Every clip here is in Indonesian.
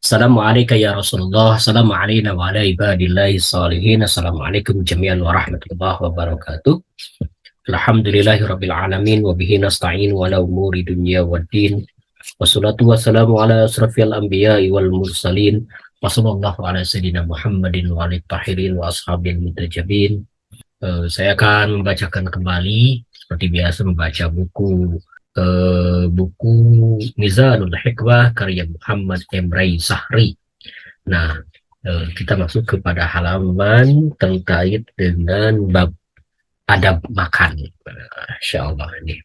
Assalamualaikum ya Rasulullah. Assalamualaikum wa ala ibadillahi salihin. Assalamualaikum jami'an wa rahmatullahi wa barakatuh. Alhamdulillahi rabbil alamin wa bihi nasta'in wa la umuri dunya waddin. Wassalatu wassalamu ala asrafil anbiya'i wal mursalin. Wa sallallahu ala sayyidina Muhammadin wa alihi tahirin wa ashabil mutajabin. Saya akan membacakan kembali seperti biasa membaca buku Mizanul Hikmah karya Muhammad Emre Sahri. Nah, kita masuk kepada halaman terkait dengan bab adab makan. Insya Allah ini.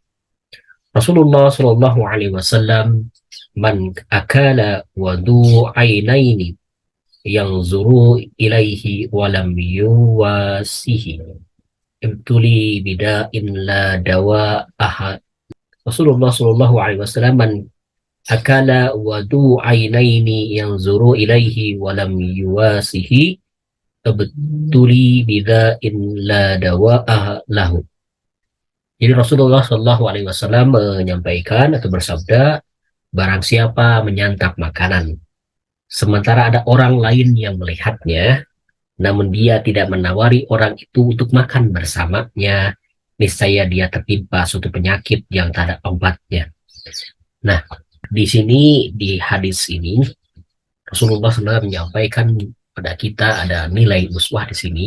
Rasulullah Shallallahu Alaihi Wasallam man akala wadu ainaini yang zuru ilaihi walam yuwasihi ibtuli bida'in la dawa ahad. Rasulullah Shallallahu Alaihi Wasallam man akala wadu ainaini yang zuru ilaihi walam yuwasihi ibtuli bida'in la dawa lahu. Jadi Rasulullah Shallallahu Alaihi Wasallam menyampaikan atau bersabda, barang siapa menyantap makanan, sementara ada orang lain yang melihatnya, namun dia tidak menawari orang itu untuk makan bersamanya, niscaya dia tertimpa suatu penyakit yang tak ada obatnya. Nah, di sini di hadis ini Rasulullah SAW menyampaikan pada kita ada nilai uswah di sini,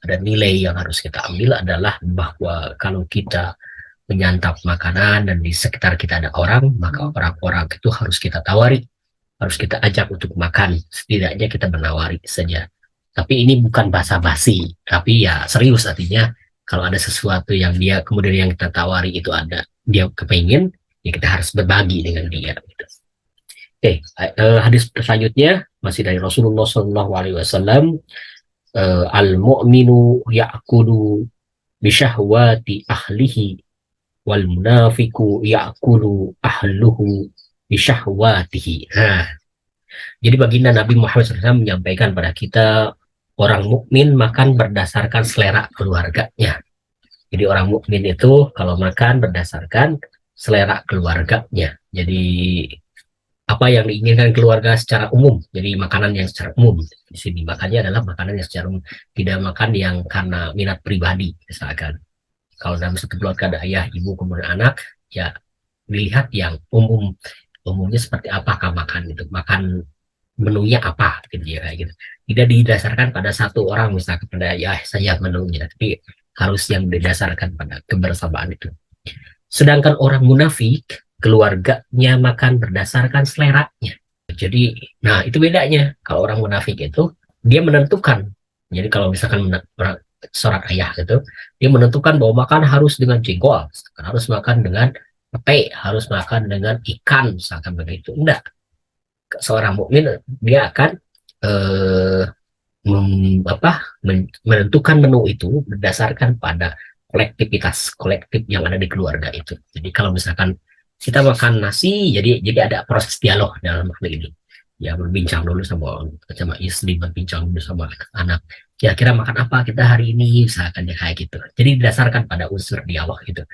ada nilai yang harus kita ambil adalah bahwa kalau kita menyantap makanan dan di sekitar kita ada orang, maka orang-orang itu harus kita tawari, harus kita ajak untuk makan, setidaknya kita menawari saja. Tapi ini bukan basa-basi, tapi ya serius artinya kalau ada sesuatu yang dia kemudian yang kita tawari itu ada dia kepingin, ya kita harus berbagi dengan dia. Gitu. Oke, hadis selanjutnya masih dari Rasulullah SAW. Al-mu'minu ya'kulu bishahwati ahlihi wal munafiku ya'kulu ahluhu bishahwatihi. Nah, jadi baginda Nabi Muhammad SAW menyampaikan pada kita, orang mukmin makan berdasarkan selera keluarganya. Jadi orang mukmin itu kalau makan berdasarkan selera keluarganya. Jadi apa yang diinginkan keluarga secara umum. Jadi makanan yang secara umum. Di sini makannya adalah makanan yang secara umum. Tidak makan yang karena minat pribadi, misalkan. Kalau dalam satu keluarga ada ayah, ibu, kemudian anak, ya dilihat yang umum. Umumnya seperti apakah makan itu. Makan menunya apa, gitu ya, kayak gitu. Tidak didasarkan pada satu orang, misalkan pada ya saya menunya. Tapi harus yang didasarkan pada kebersamaan itu. Sedangkan orang munafik, keluarganya makan berdasarkan seleranya. Jadi, nah itu bedanya. Kalau orang munafik itu, dia menentukan. Jadi kalau misalkan seorang ayah itu, dia menentukan bahwa makan harus dengan jengkol, harus makan dengan pete, harus makan dengan ikan, misalkan begitu. Enggak. Seorang mukmin dia akan eh, menentukan menu itu berdasarkan pada kolektif yang ada di keluarga itu. Jadi kalau misalkan kita makan nasi, jadi ada proses dialog dalam hal ini. Ya berbincang dulu sama istri, berbincang dulu sama anak. Kira-kira makan apa kita hari ini, misalkan ya kayak gitu. Jadi didasarkan pada unsur dialog gitu.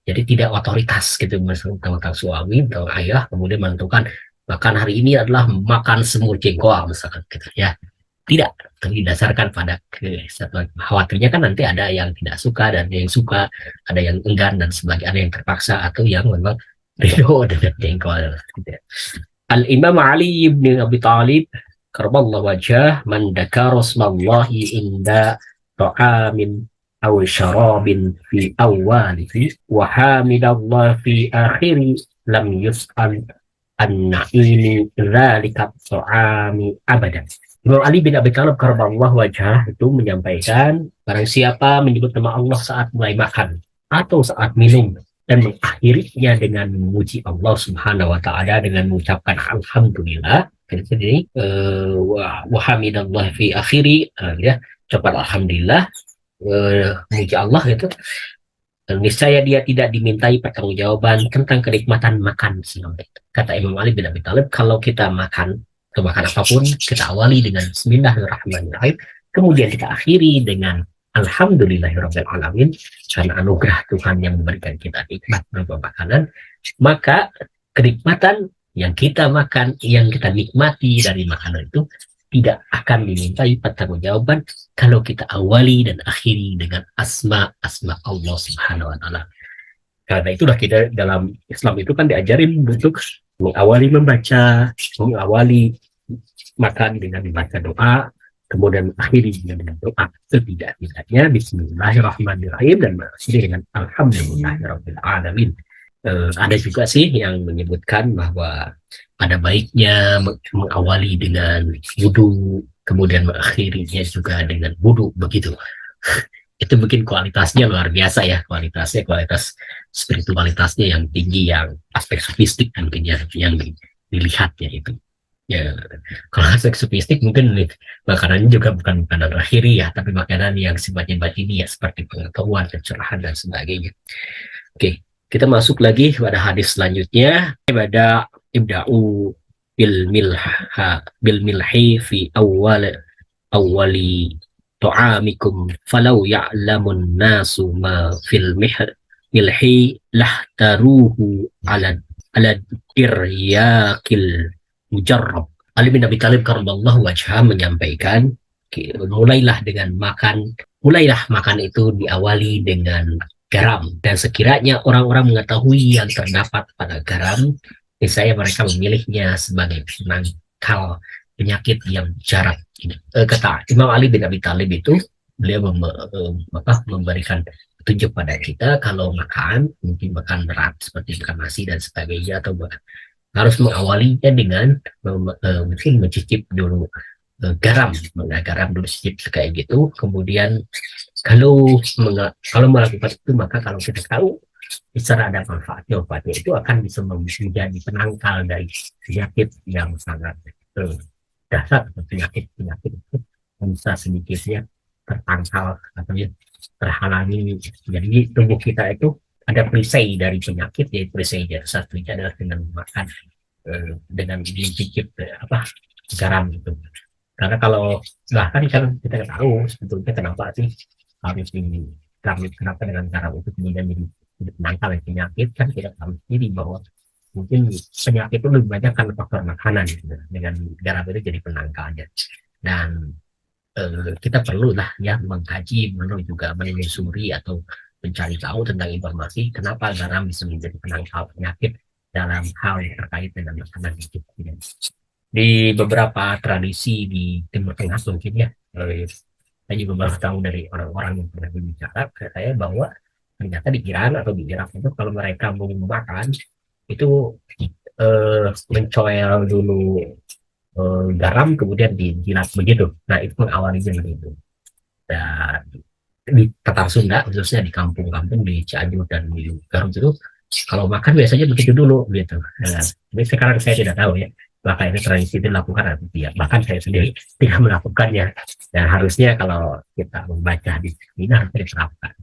Jadi tidak otoritas gitu, misalkan tentang suami, tentang ayah, kemudian menentukan makan hari ini adalah makan semur jengkol, misalkan gitu ya. Tidak, didasarkan pada khawatirnya kan nanti ada yang tidak suka dan yang suka, ada yang enggan dan sebagainya, ada yang terpaksa atau yang memang ridho dengan jengkol. Gitu. Al-Imam Ali bin Abi Thalib karamallahu wajah man dakara rasmallahi inda ta'amin aw syarabin fi awwalihi wa hamidallah fi akhiri lam yus'al an-na'imi dzalika ta'ami abadan. Imam Ali bin Abi Thalib karamallahu wajah itu menyampaikan, barang siapa menyebut nama Allah saat mulai makan atau saat minum dan mengakhirinya dengan memuji Allah Subhanahu wa taala dengan mengucapkan alhamdulillah, jadi wa hamidallah fi akhiri, ya ucapan alhamdulillah, memuji Allah itu, niscaya dia tidak dimintai pertanggungjawaban tentang kenikmatan makan. Kata Imam Ali bin Abi Thalib, kalau kita makan atau makan apapun, kita awali dengan Bismillahirrahmanirrahim, kemudian kita akhiri dengan Alhamdulillahirrahmanirrahim, karena anugerah Tuhan yang memberikan kita nikmat berupa makanan, maka kenikmatan yang kita makan, yang kita nikmati dari makanan itu tidak akan dimintai pertanggungjawaban kalau kita awali dan akhiri dengan asma Allah Subhanahu wa taala. Karena itulah kita dalam Islam itu kan diajarin untuk mengawali membaca, mengawali makan dengan membaca doa, kemudian akhiri dengan doa. Setidak-tidaknya Bismillahirrahmanirrahim dan mengakhiri dengan Alhamdulillahirabbil alamin. Ada juga sih yang menyebutkan bahwa ada baiknya mengawali dengan wudhu, kemudian mengakhirinya juga dengan wudhu begitu. Itu mungkin kualitasnya luar biasa ya, kualitas spiritualitasnya yang tinggi, yang aspek sofistik mungkin ya, yang dilihatnya itu. Ya, kalau aspek sofistik mungkin makanannya juga bukan makanan akhiri ya, tapi makanan yang sifatnya batini ya, seperti pengetahuan, pencerahan dan sebagainya. Oke, kita masuk lagi pada hadis selanjutnya, pada ibda'u bil milhi fi awali ta'amikum falau ya'lamun nasu ma fil milhi lahtaruhu ala diryakil mujarrab. Ali bin Abi Thalib karramallahu wajhah menyampaikan, mulailah makan itu diawali dengan garam, dan sekiranya orang-orang mengetahui yang terdapat pada garam, saya mereka memilihnya sebagai penangkal penyakit yang jarak. Kata Imam Ali bin Abi Thalib itu, beliau memberikan petunjuk pada kita kalau makan, mungkin makan berat seperti makan nasi dan sebagainya, atau harus mengawalinya dengan mungkin mencicip dulu garam dulu sedikit kayak gitu. Kemudian kalau melakukan itu, maka kalau kita tahu secara ada manfaatnya itu akan bisa menjadi penangkal dari penyakit yang sangat dasar, penyakit itu bisa sedikitnya tertangkal atau terhalangi. Jadi tubuh kita itu ada perisai dari penyakit, yaitu perisainya satunya adalah dengan makan, dengan mencicip garam itu. Karena kalau bahkan kan kita tahu sebetulnya kenapa sih harus kenapa dengan garam itu kemudian jadi penangkal penyakit, kan kita tahu sendiri bahwa mungkin penyakit itu lebih banyak karena faktor makanan gitu. Dengan garam itu jadi penangkalnya, dan kita perlu lah ya mengkaji, perlu juga menelusuri atau mencari tahu tentang informasi kenapa garam bisa menjadi penangkal penyakit dalam hal yang terkait dengan makanan itu. Di beberapa tradisi di Timur Tengah mungkin ya, saya juga baru tahu dari orang-orang yang pernah berbicara ke saya bahwa ternyata di Iran atau di Irak itu kalau mereka mau makan itu mencoel dulu garam kemudian dijilat begitu. Nah itu mengawalinya begitu. Dan di Tatar Sunda khususnya di kampung-kampung di Cianjur dan di Garut itu kalau makan biasanya begitu dulu gitu. Nah, tapi sekarang saya tidak tahu ya, maka ini tradisi itu dilakukan atau tidak. Bahkan saya sendiri tidak melakukannya, dan harusnya kalau kita membaca di sini harus diterapkan.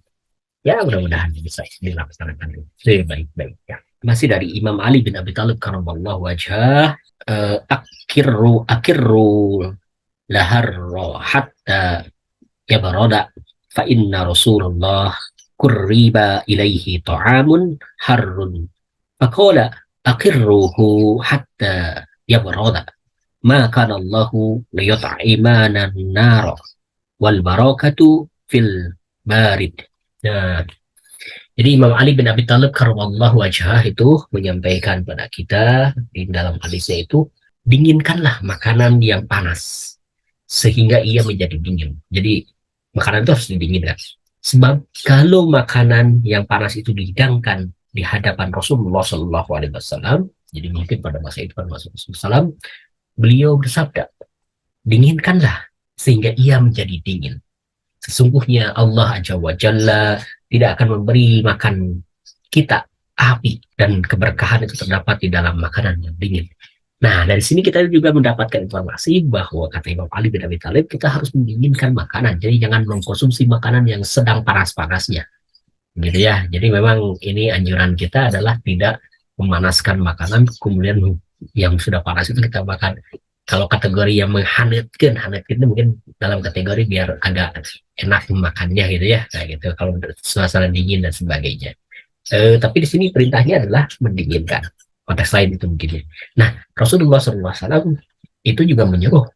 Ya mudah-mudahan bisa dilaksanakan sebaik-baiknya. Masih dari Imam Ali bin Abi Thalib karramallahu wajhah, akirru laharro hatta yabarada fa inna Rasulullah kurriba ilaihi ta'amun harrun faqala akirruhu hatta yabrada ma kana Allahu liyut'imana an-nar wal barakatu fil barid. Nah, jadi Imam Ali bin Abi Thalib karramallahu wajhah itu menyampaikan pada kita di dalam hadisnya itu, dinginkanlah makanan yang panas sehingga ia menjadi dingin. Jadi makanan itu harus didinginkan. Sebab kalau makanan yang panas itu dihidangkan di hadapan Rasulullah SAW, jadi mungkin pada masa itu pada masa Rasulullah SAW, beliau bersabda, dinginkanlah sehingga ia menjadi dingin. Sesungguhnya Allah Azza wa Jalla tidak akan memberi makan kita api, dan keberkahan itu terdapat di dalam makanan yang dingin. Nah, dari sini kita juga mendapatkan informasi bahwa kata Imam Ali bin Abi Thalib, kita harus mendinginkan makanan. Jadi jangan mengkonsumsi makanan yang sedang panas-panasnya. Gitu ya. Jadi memang ini anjuran kita adalah tidak memanaskan makanan, kemudian yang sudah panas itu kita makan. Kalau kategori yang menghangatkan itu mungkin dalam kategori biar agak enak memakannya gitu ya. Nah gitu, kalau suasana dingin dan sebagainya. Tapi di sini perintahnya adalah mendinginkan. konteks lain itu mungkin ya. Nah, Rasulullah SAW itu juga menyuruh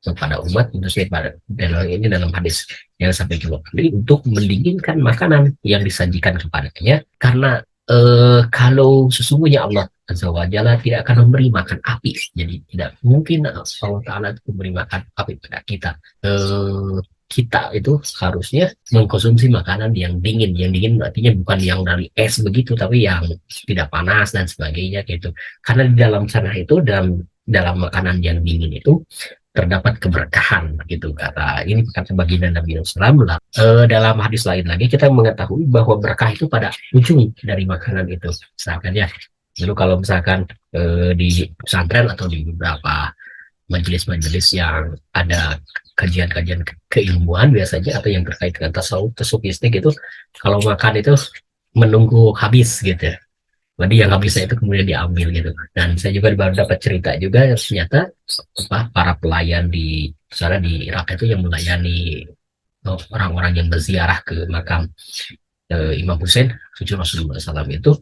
kepada umat manusia pada dalam ini dalam hadis yang sampai dua kali untuk mendinginkan makanan yang disajikan kepadanya karena kalau sesungguhnya Allah Azza wa Jalla tidak akan memberi makan api, jadi tidak mungkin Allah Ta'ala memberi makan api pada kita. Kita itu harusnya mengkonsumsi makanan yang dingin. Yang dingin artinya bukan yang dari es begitu, tapi yang tidak panas dan sebagainya gitu. Karena di dalam sana itu, dalam makanan yang dingin itu terdapat keberkahan gitu, kata ini kata baginda Nabi Muhammad. Dalam hadis lain lagi kita mengetahui bahwa berkah itu pada ujung dari makanan itu. Misalkan ya, dulu kalau misalkan di pesantren atau di beberapa majelis-majelis yang ada kajian-kajian keilmuan biasanya atau yang terkait dengan tasawuf tasawufistik itu, kalau makan itu menunggu habis gitu. Jadi yang nggak bisa itu kemudian diambil gitu. Dan saya juga baru dapat cerita juga ternyata para pelayan di sana di Irak itu yang melayani orang-orang yang berziarah ke makam Imam Hussein cucu Rasulullah SAW itu,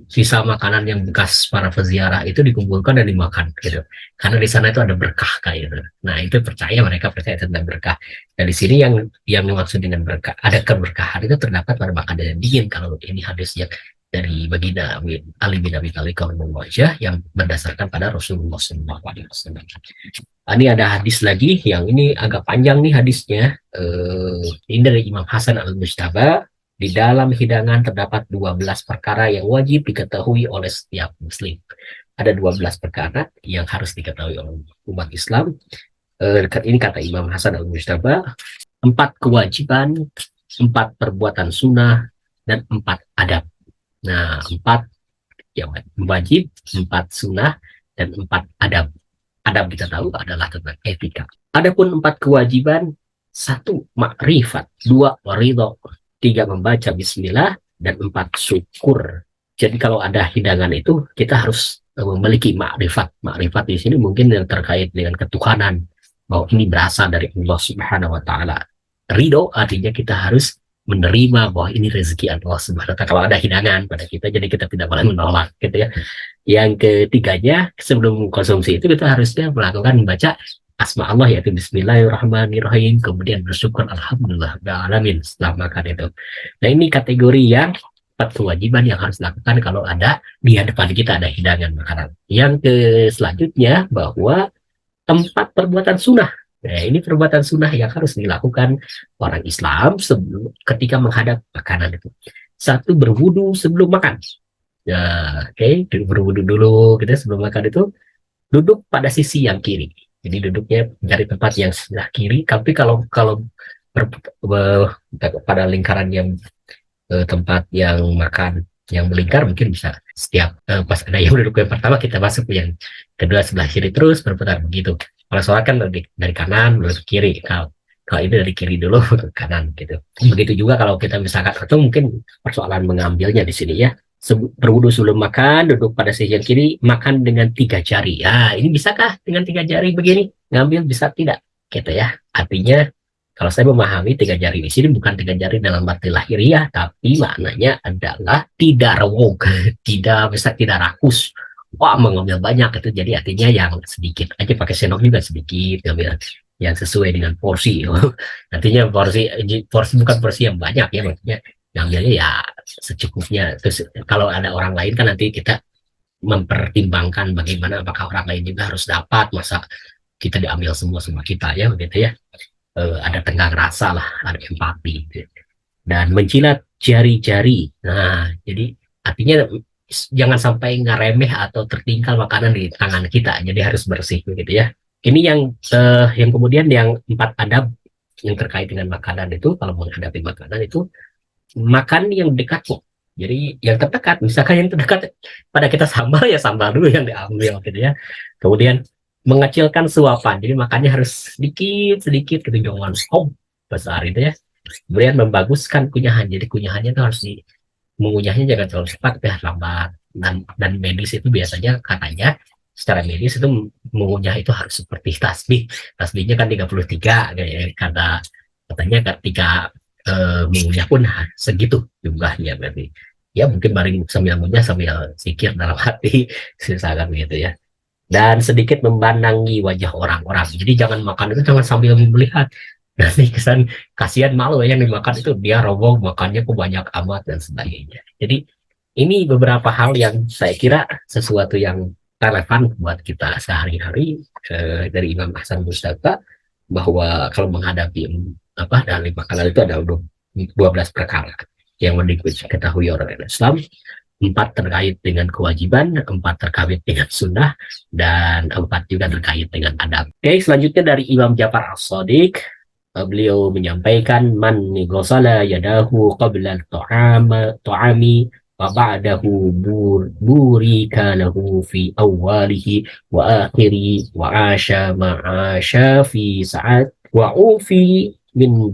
sisa makanan yang bekas para peziarah itu dikumpulkan dan dimakan gitu. Karena di sana itu ada berkah kayak gitu. Nah itu percaya, mereka percaya tentang berkah. Dan di sini yang dimaksud dengan berkah, ada keberkahan itu terdapat pada makanan yang dingin. Kalau ini hadisnya dari baginda Ali bin Abi Thalib yang berdasarkan pada Rasulullah SAW. Ini ada hadis lagi yang ini agak panjang nih hadisnya. Ini dari Imam Hasan al-Mujtaba. Di dalam hidangan terdapat 12 perkara yang wajib diketahui oleh setiap muslim. Ada 12 perkara yang harus diketahui oleh umat Islam. Ini kata Imam Hasan al-Mujtaba, 4 kewajiban, 4 perbuatan sunnah, dan 4 adab. Nah, 4 yang wajib, 4 sunnah, dan 4 adab. Adab kita tahu adalah tentang etika. Adapun 4 kewajiban, 1 makrifat, 2 ridho, 3 membaca bismillah, dan 4 syukur. Jadi kalau ada hidangan itu kita harus memiliki makrifat. Makrifat di sini mungkin yang terkait dengan ketuhanan, bahwa ini berasal dari Allah Subhanahu wa taala. Ridho artinya kita harus menerima bahwa ini rezeki Allah Subhanahu wa taala kalau ada hidangan pada kita, jadi kita tidak boleh menolak gitu ya. Yang ketiganya, sebelum konsumsi itu kita harusnya melakukan membaca asma Allah, yaitu bismillahirrahmanirrahim, kemudian bersyukur alhamdulillah alamin setelah makan itu. Nah ini kategori yang 4 kewajiban yang harus dilakukan kalau ada di hadapan kita ada hidangan makanan. Yang selanjutnya bahwa 4 perbuatan sunnah. Nah ini perbuatan sunnah yang harus dilakukan orang Islam ketika menghadap makanan itu. 1, berwudu sebelum makan. Ya, oke, berwudu dulu kita sebelum makan itu, duduk pada sisi yang kiri. Jadi duduknya dari tempat yang sebelah kiri. Tapi kalau pada lingkaran yang tempat yang makan yang melingkar, mungkin bisa setiap pas ada yang duduk yang pertama kita masuk yang kedua sebelah kiri terus berputar begitu. Kalau sholat kan dari kanan ke kiri. Kalau ini dari kiri dulu ke kanan gitu. Begitu juga kalau kita misalkan, atau mungkin persoalan mengambilnya di sini ya, berwudu sebelum makan, duduk pada sisi yang kiri, makan dengan 3 jari. Ya, ini bisakah dengan 3 jari begini? Ngambil bisa tidak? Gitu ya. Artinya, kalau saya memahami 3 jari di sini bukan 3 jari dalam arti lahiriah, tapi maknanya adalah tidak rewok, tidak rakus. Wah, mengambil banyak itu. Jadi artinya yang sedikit aja, pakai sendok juga sedikit, ngambil yang sesuai dengan porsi. Artinya porsi bukan porsi yang banyak ya, maksudnya ngambilnya ya secukupnya. Terus kalau ada orang lain kan nanti kita mempertimbangkan bagaimana, apakah orang lain juga harus dapat, masa kita diambil semua kita ya begitu ya. Ada tenggang rasa lah, ada empati gitu. Dan mencilat jari-jari. Nah jadi artinya jangan sampai ngeremeh atau tertinggal makanan di tangan kita, jadi harus bersih begitu ya. Ini yang kemudian yang 4 adab yang terkait dengan makanan itu, kalau menghadapi makanan itu, makan yang dekat kok. Jadi yang terdekat, misalkan yang terdekat pada kita sambal, ya sambal dulu yang diambil gitu ya. Kemudian mengecilkan suapan, jadi makannya harus sedikit gitu, jangan besar itu ya. Kemudian membaguskan kunyahan, jadi kunyahannya itu harus mengunyahnya jangan terlalu cepat, ya lambat. Dan medis itu biasanya katanya secara medis itu mengunyah itu harus seperti tasbihnya kan 33 katanya ketika mengunyah pun segitu jumlahnya berarti. ya mungkin baring sambil ngunyah sambil zikir dalam hati, silakan gitu ya. Dan sedikit memandangi wajah orang-orang. Jadi jangan makan itu jangan sambil melihat. Nanti kesan kasihan malu ya yang dimakan itu dia roboh makannya kok banyak amat dan sebagainya. Jadi ini beberapa hal yang saya kira sesuatu yang relevan buat kita sehari-hari dari Imam Hasan Mustafa bahwa kalau menghadapi dari makanan itu ada 12 perkara yang diketahui orang Islam, 4 terkait dengan kewajiban, 4 terkait dengan sunnah, dan 4 juga terkait dengan adab. Oke, selanjutnya dari Imam Ja'far As-Shadiq, beliau menyampaikan man ghasala yadahu qabla ta'ami wa ba'dahu burika lahu fi awalihi wa akhiri wa asha ma'asha fi sa'at wa ufi min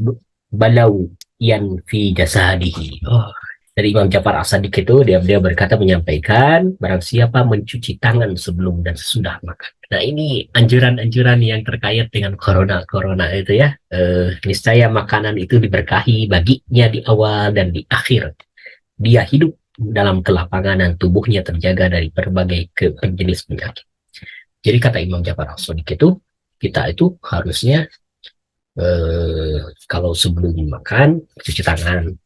balau yan fi jasadihi. Oh, dari Imam Ja'far As-Shadiq itu dia berkata menyampaikan barang siapa mencuci tangan sebelum dan sesudah makan. Nah ini anjuran-anjuran yang terkait dengan corona itu ya. Niscaya makanan itu diberkahi baginya di awal dan di akhir. Dia hidup dalam kelapangan dan tubuhnya terjaga dari berbagai jenis penyakit. Jadi kata Imam Ja'far As-Shadiq itu kita itu harusnya kalau sebelum makan cuci tangan,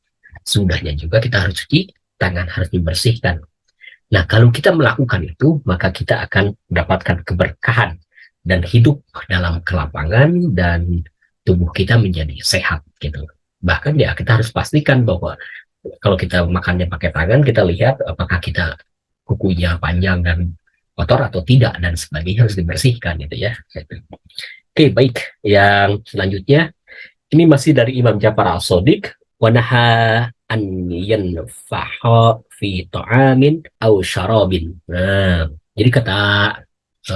sudahnya juga kita harus cuci tangan, harus dibersihkan. Nah, kalau kita melakukan itu, maka kita akan mendapatkan keberkahan dan hidup dalam kelapangan dan tubuh kita menjadi sehat gitu. Bahkan ya kita harus pastikan bahwa kalau kita makannya pakai tangan, kita lihat apakah kita kukunya panjang dan kotor atau tidak dan sebagainya harus dibersihkan gitu ya. Oke, baik. Yang selanjutnya ini masih dari Imam Ja'far As-Shadiq, wanaha an yanfaha fi ta'amin aw syarabin. Nah, jadi kata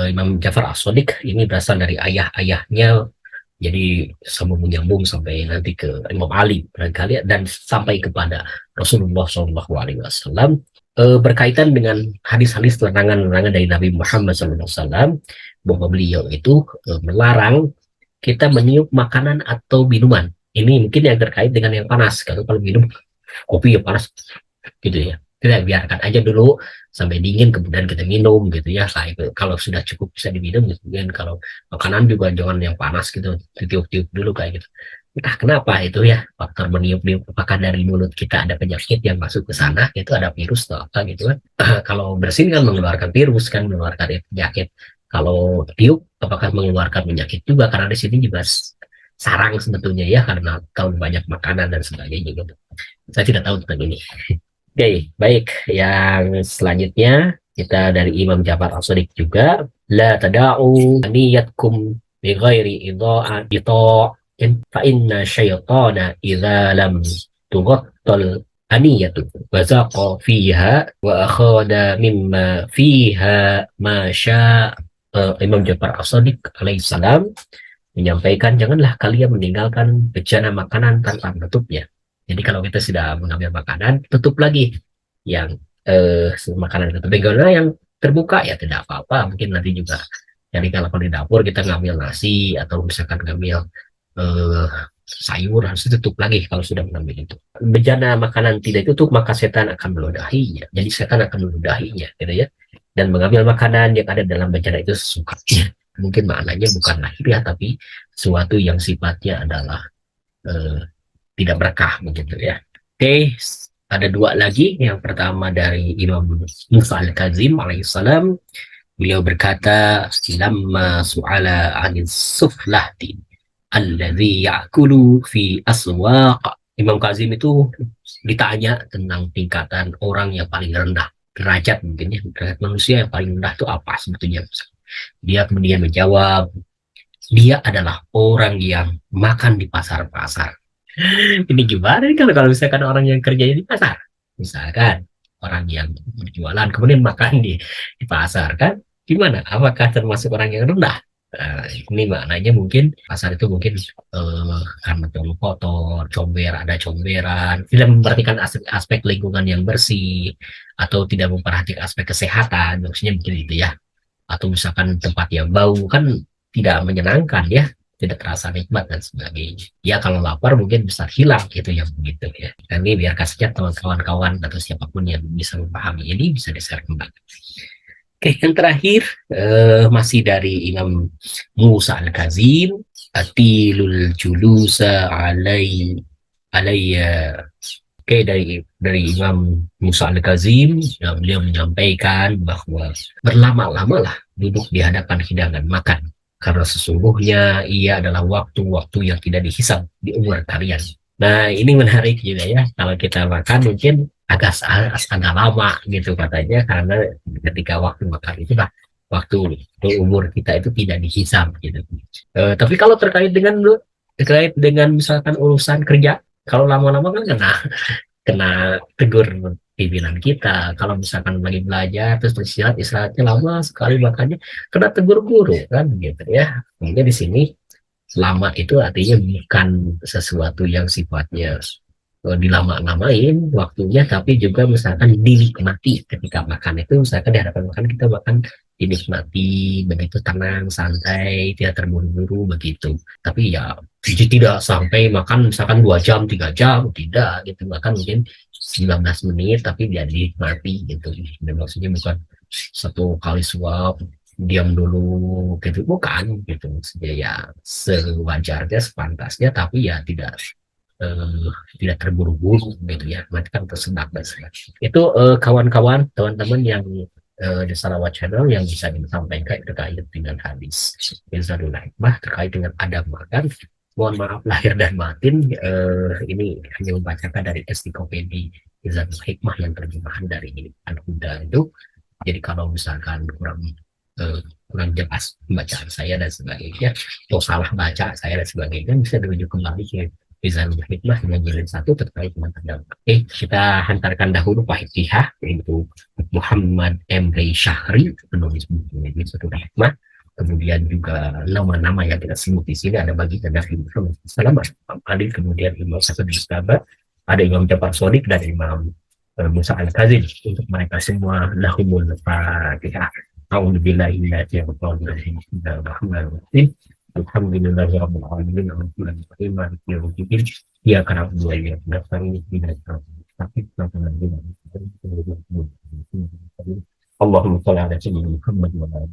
Imam Ja'far As-Shadiq ini berasal dari ayah-ayahnya, jadi sambung menyambung sampai nanti ke Imam Ali barangkali dan sampai kepada Rasulullah SAW, berkaitan dengan hadis-hadis larangan-larangan dari Nabi Muhammad SAW bahwa beliau itu melarang kita meniup makanan atau minuman. Ini mungkin yang terkait dengan yang panas. Kalau minum kopi ya panas gitu ya. Kita biarkan aja dulu sampai dingin kemudian kita minum gitu ya. Kalau sudah cukup bisa diminum kemudian kalau makanan juga jangan yang panas gitu, ditiup-tiup dulu kayak gitu. Entah kenapa itu ya, faktor meniup-niup apakah dari mulut kita ada penyakit yang masuk ke sana, itu ada virus atau apa gitu kan. Kalau bersin kan mengeluarkan virus kan, mengeluarkan penyakit. Kalau tiup apakah mengeluarkan penyakit juga, karena di sini juga sarang sebetulnya ya, karena kalau banyak makanan dan sebagainya gitu. Saya tidak tahu tentang ini. Oke, baik. Yang selanjutnya kita dari Imam Ja'far As-Shadiq juga, la tada'u niyatkum bi ghairi ita'in fa inna syaitana idza lam tughattal aniyatu wa zaqa fiha wa akhada mimma fiha ma sya. Imam Ja'far As-Shadiq alaihissalam menyampaikan janganlah kalian meninggalkan bejana makanan tanpa menutupnya. Jadi kalau kita sudah mengambil makanan, tutup lagi yang makanan itu. Bagaimana yang terbuka ya tidak apa-apa. Mungkin nanti juga. Jadi kalau di dapur kita ngambil nasi atau misalkan ngambil sayur harus ditutup lagi kalau sudah mengambil itu. Bejana makanan tidak ditutup maka setan akan meludahinya. Jadi setan akan meludahinya, gitu ya. Dan mengambil makanan yang ada dalam bejana itu sesukanya. Mungkin maknanya bukan lahiriah tapi sesuatu yang sifatnya adalah tidak berkah begitu ya. Oke, ada dua lagi. Yang pertama dari Imam Musa Al-Kazim alaihissalam. Beliau berkata, lamma su'ala anis suflahti alladhi ya'kulu fi aswaq. Imam Kazim itu ditanya tentang tingkatan orang yang paling rendah, derajat mungkin ya, derajat manusia yang paling rendah itu apa sebetulnya. Dia kemudian menjawab, dia adalah orang yang makan di pasar-pasar. Ini gimana kalau misalkan orang yang kerjanya di pasar, misalkan orang yang berjualan kemudian makan di pasar kan, gimana? Apakah termasuk orang yang rendah? Ini maknanya mungkin pasar itu mungkin karena terlalu kotor, comber, ada comberan, tidak memperhatikan aspek lingkungan yang bersih, atau tidak memperhatikan aspek kesehatan, maksudnya mungkin itu ya. Atau misalkan tempat yang bau kan tidak menyenangkan ya. tidak terasa nikmat dan sebagainya. Ya kalau lapar mungkin bisa hilang gitu yang begitu ya. Dan ini biar kasihnya teman-kawan atau siapapun yang bisa memahami ini bisa di-share kembali. Oke, yang terakhir masih dari Imam Musa Al-Kazim, atilul julusa alayya. Oke, dari Imam Musa Al-Kazim, yang beliau menyampaikan bahwa berlama-lamalah duduk di hadapan hidangan makan, karena sesungguhnya ia adalah waktu-waktu yang tidak dihisab di umur kalian. Nah, ini menarik juga ya. Kalau kita makan mungkin agak lama gitu katanya, karena ketika waktu makan itu lah waktu umur kita itu tidak dihisab gitu. Tapi kalau terkait dengan misalkan urusan kerja, kalau lama-lama kan kena kena tegur pimpinan kita. Kalau misalkan lagi belajar terus istirahatnya lama sekali, makanya kena tegur guru kan gitu ya. Mungkin di sini lama itu artinya bukan sesuatu yang sifatnya dilama-lamain waktunya, tapi juga misalkan dinikmati ketika makan itu. Misalkan di hadapan makan kita makan dinikmati begitu tenang, santai, tidak terburu-buru begitu. Tapi ya tidak sampai makan misalkan 2 jam, 3 jam, tidak gitu. Makan mungkin 19 menit tapi dia dinikmati gitu. Dan maksudnya bukan satu kali suap diam dulu gitu, bukan gitu. Maksudnya ya sewajarnya, sepantasnya, tapi ya tidak terburu-buru gitu ya, nanti kan tersedak dan sebagainya. Itu kawan-kawan, teman-teman yang di Salawat Channel yang bisa disampaikan terkait dengan hadis Izadul Hikmah terkait dengan adab makan. Mohon maaf lahir dan batin, ini hanya membacakan dari ensiklopedia Izadul Hikmah yang terjemahan dari Al-Huda itu. Jadi kalau misalkan kurang jelas bacaan saya dan sebagainya, atau salah baca saya dan sebagainya, bisa dirujuk kembali ke Rizal Hikmah yang jilid 1 terkait dengan terdakwa. Oke, kita hantarkan dahulu Pak yaitu Muhammad Emre Syahri, penulis buku Rizal Hikmah. Kemudian juga nama-nama yang kita sebut di sini ada bagi Nabi Muhammad Imam Ali, kemudian Imam Hasan Mustafa, ada Imam Jafar Shodiq dan Imam Musa Al-Kazim. Untuk mereka semua lahumul Fatihah. A'udzubillahi minasyaitonir Alhamdulillahirabbil alamin arrahmanir rahim maliki yaumiddin iyyaka na'budu wa iyyaka nasta'in ihdinas siratal mustaqim Allahumma shalli ala sayyidina Muhammad wa ala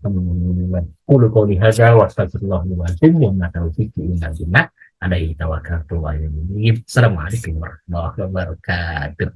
ali Muhammad. Qul qawli hadza wa astaghfirullah li wa lakum wa ma taufiqi illa billah. Alaihi tawakkaltu wa ilayhi unib. Assalamualaikum warahmatullahi wabarakatuh.